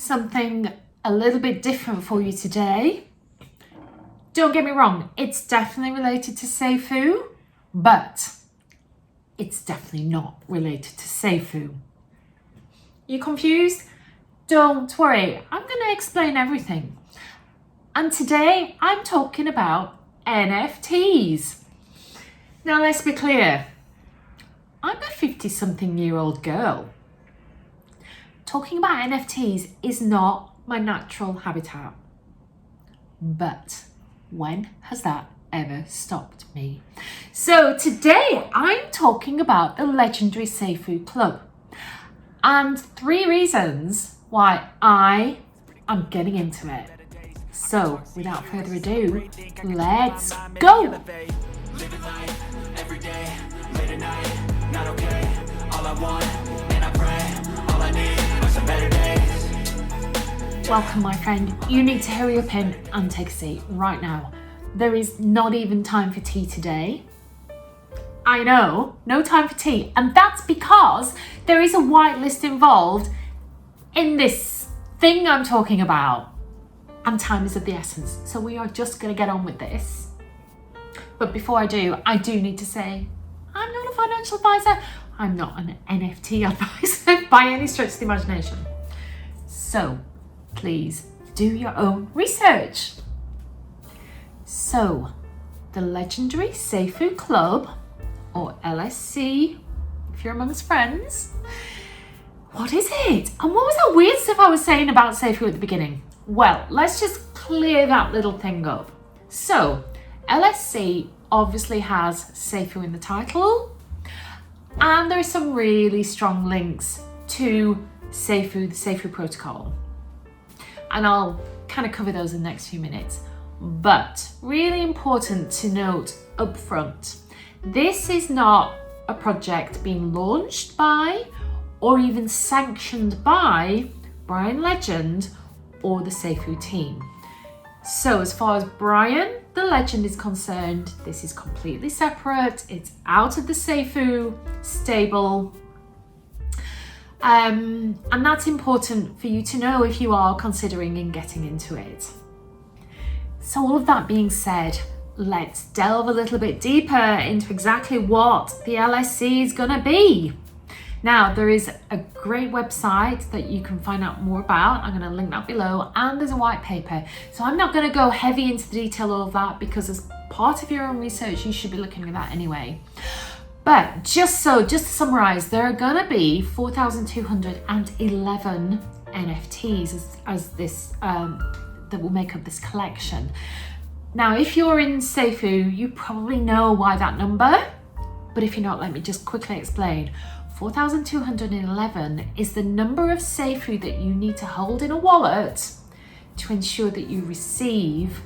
something a little bit different for you today. Don't get me wrong, it's definitely related to Safuu, but it's definitely not related to Safuu. You confused? Don't worry, I'm going to explain everything. And today I'm talking about NFTs. Now let's be clear, I'm a 50-something-year-old girl. Talking about NFTs is not my natural habitat. But when has that ever stopped me? So today I'm talking about the legendary Safuu Club and 3 reasons why I am getting into it. So without further ado, let's go! Living life every day, late at night, not okay. All I want, and I pray, all I need are some better days. Welcome, my friend. You need to hurry up in and take a seat right now. There is not even time for tea today. I know, no time for tea. And that's because there is a whitelist involved in this thing I'm talking about. And time is of the essence. So we are just going to get on with this. But before I do need to say, I'm not a financial advisor. I'm not an NFT advisor by any stretch of the imagination. So please do your own research. So the legendary Safuu Club, or LSC, if you're amongst friends, what is it? And what was that weird stuff I was saying about Safuu at the beginning? Well, let's just clear that little thing up. So LSC obviously has Safuu in the title, and there are some really strong links to Safuu, the Safuu protocol. And I'll kind of cover those in the next few minutes. But really important to note up front, this is not a project being launched by or even sanctioned by Brian Legend or the Safuu team. So as far as Brian the Legend is concerned, this is completely separate. It's out of the Safuu stable. And that's important for you to know if you are considering in getting into it. So all of that being said, let's delve a little bit deeper into exactly what the LSC is going to be. Now, there is a great website that you can find out more about. I'm going to link that below, and there's a white paper. So I'm not going to go heavy into the detail of that because as part of your own research, you should be looking at that anyway. But just to summarize, there are going to be 4,211 NFTs as this that will make up this collection. Now, if you're in Safuu, you probably know why that number, but if you're not, let me just quickly explain. 4,211 is the number of Safuu that you need to hold in a wallet to ensure that you receive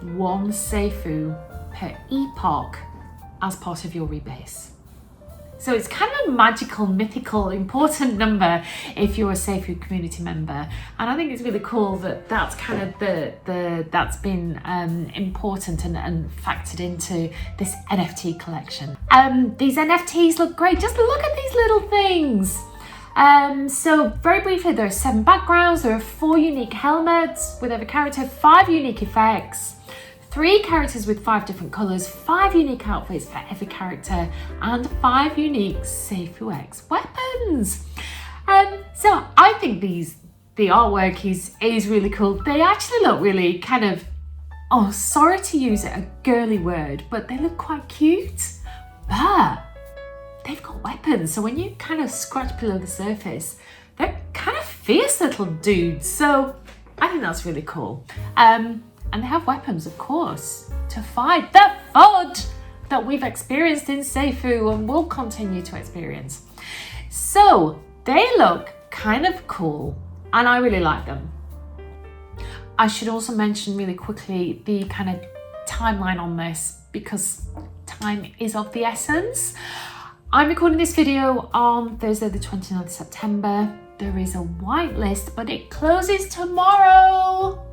1 Safuu per epoch as part of your rebase. So it's kind of a magical, mythical, important number if you're a Safuu community member. And I think it's really cool that that's kind of that's been important and factored into this NFT collection. These NFTs look great. Just look at these little things. So very briefly, there are 7 backgrounds. There are 4 unique helmets with every character, 5 unique effects, 3 characters with 5 different colours, 5 unique outfits for every character, and 5 unique Safuu X weapons. So I think the artwork is really cool. They actually look really kind of, oh, sorry to use a girly word, but they look quite cute. But they've got weapons, so when you kind of scratch below the surface, they're kind of fierce little dudes. So I think that's really cool. And they have weapons, of course, to fight the FUD that we've experienced in Safuu and will continue to experience. So they look kind of cool, and I really like them. I should also mention really quickly the kind of timeline on this, because time is of the essence. I'm recording this video on Thursday the 29th of September. There is a whitelist, but it closes tomorrow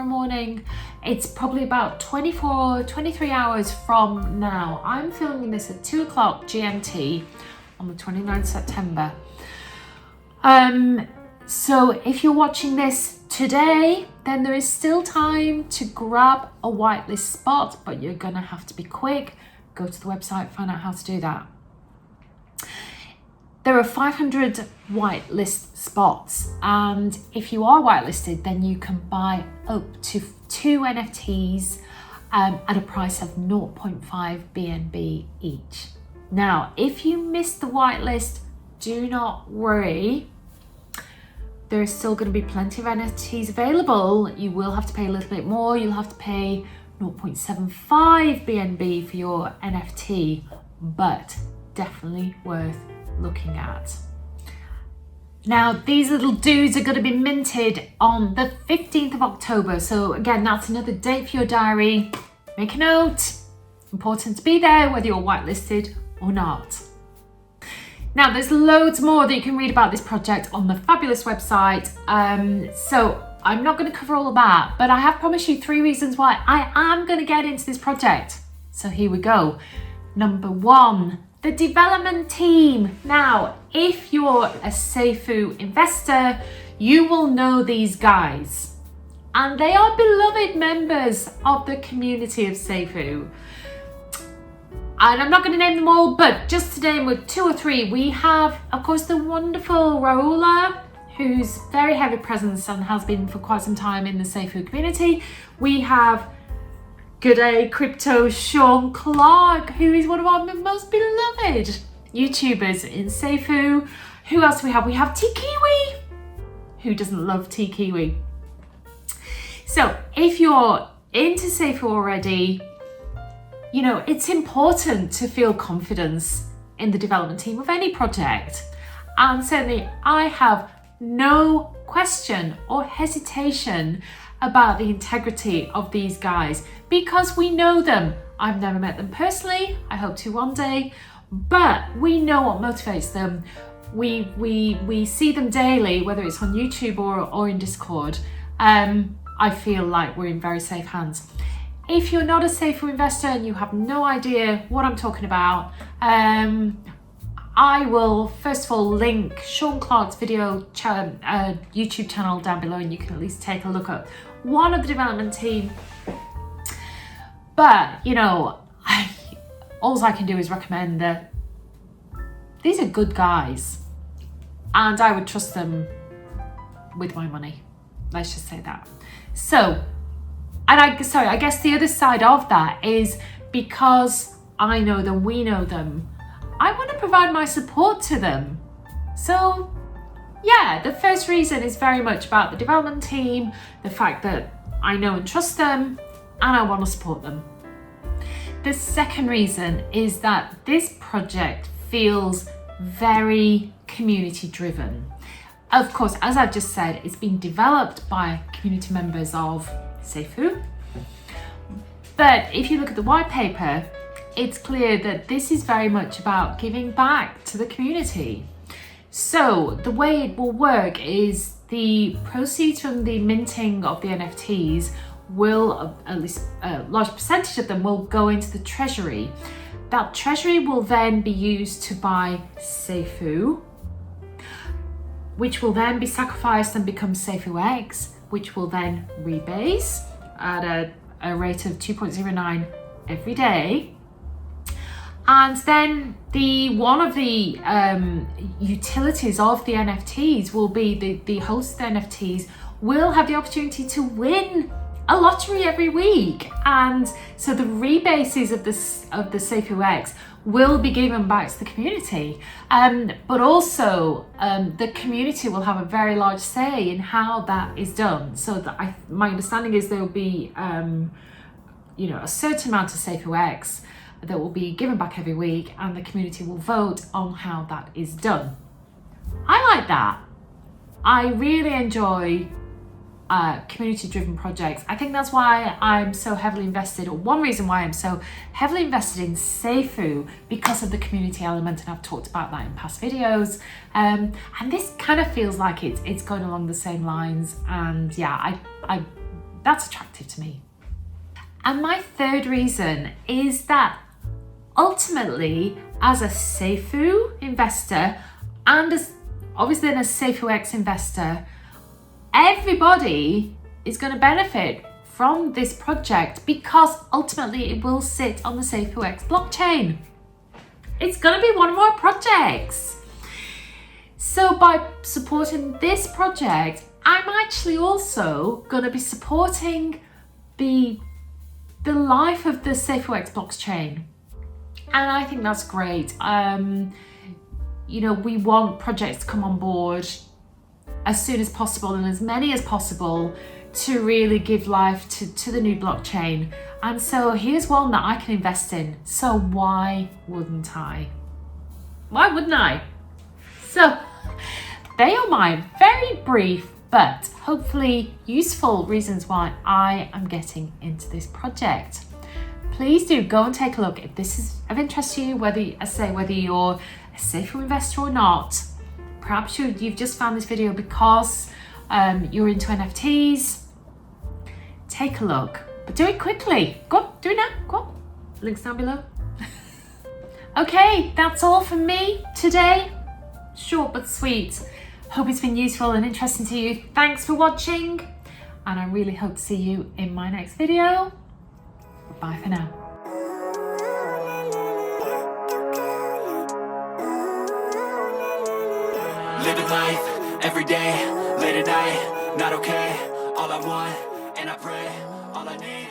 morning. It's probably about 23 hours from now. I'm filming this at 2 o'clock GMT on the 29th of September. So if you're watching this today, then there is still time to grab a whitelist spot, but you're gonna have to be quick. Go to the website, find out how to do that. There are 500 whitelist spots, and if you are whitelisted, then you can buy up to 2 NFTs at a price of 0.5 BNB each. Now, if you missed the whitelist, do not worry. There is still going to be plenty of NFTs available. You will have to pay a little bit more. You'll have to pay 0.75 BNB for your NFT, but definitely worth looking at. Now, these little dudes are going to be minted on the 15th of October. So again, that's another date for your diary. Make a note. Important to be there, whether you're whitelisted or not. Now, there's loads more that you can read about this project on the fabulous website. So I'm not going to cover all of that, but I have promised you 3 reasons why I am going to get into this project. So here we go. Number 1, the development team. Now, if you're a Safuu investor, you will know these guys, and they are beloved members of the community of Safuu. And I'm not going to name them all, but just to name with 2 or 3, we have, of course, the wonderful Raoula, who's very heavy presence and has been for quite some time in the Safuu community. We have G'day Crypto Sean Clark, who is one of our most beloved YouTubers in Safuu. Who else do we have? We have T-Kiwi. Who doesn't love T-Kiwi? So if you're into Safuu already, you know, it's important to feel confidence in the development team of any project. And certainly I have no question or hesitation about the integrity of these guys because we know them. I've never met them personally. I hope to one day, but we know what motivates them. We see them daily, whether it's on YouTube or in Discord. I feel like we're in very safe hands. If you're not a Safuu investor and you have no idea what I'm talking about, I will first of all link Sean Clark's YouTube channel down below, and you can at least take a look at one of the development team. But, you know, all I can do is recommend that these are good guys, and I would trust them with my money. Let's just say that. So, and I guess the other side of that is because I know them, we know them, I want to provide my support to them. So yeah, the first reason is very much about the development team, the fact that I know and trust them, and I want to support them. The second reason is that this project feels very community driven. Of course, as I've just said, it's been developed by community members of Safuu. But if you look at the white paper, it's clear that this is very much about giving back to the community. So the way it will work is the proceeds from the minting of the NFTs will, at least a large percentage of them, will go into the treasury. That treasury will then be used to buy Safuu, which will then be sacrificed and become safuux, which will then rebase at a rate of 2.09 every day. And then one of the utilities of the NFTs will be the host of the NFTs will have the opportunity to win a lottery every week. And so the rebases of the safuux will be given back to the community, but also the community will have a very large say in how that is done. So that my understanding is there will be a certain amount of safuux that will be given back every week, and the community will vote on how that is done. I like that. I really enjoy community-driven projects. I think that's why I'm so heavily invested, or one reason why I'm so heavily invested in Safuu, because of the community element, and I've talked about that in past videos. And this kind of feels like it's going along the same lines, and yeah, I that's attractive to me. And my third reason is that ultimately, as a Safuu investor and as obviously then as safuux investor, everybody is going to benefit from this project because ultimately it will sit on the safuux blockchain. It's going to be one of our projects. So by supporting this project, I'm actually also going to be supporting the life of the safuux blockchain. And I think that's great. You know, we want projects to come on board as soon as possible and as many as possible to really give life to the new blockchain. And so here's one that I can invest in. So why wouldn't I? Why wouldn't I? So they are my very brief but hopefully useful reasons why I am getting into this project. Please do go and take a look if this is of interest to you, whether you're a Safuu investor or not. Perhaps you've just found this video because you're into NFTs. Take a look, but do it quickly. Go on, do it now. Go on. Links down below. Okay, that's all from me today. Short but sweet. Hope it's been useful and interesting to you. Thanks for watching, and I really hope to see you in my next video. Bye for now. Living life, every day, late at night, not okay. All I want, and I pray, all I need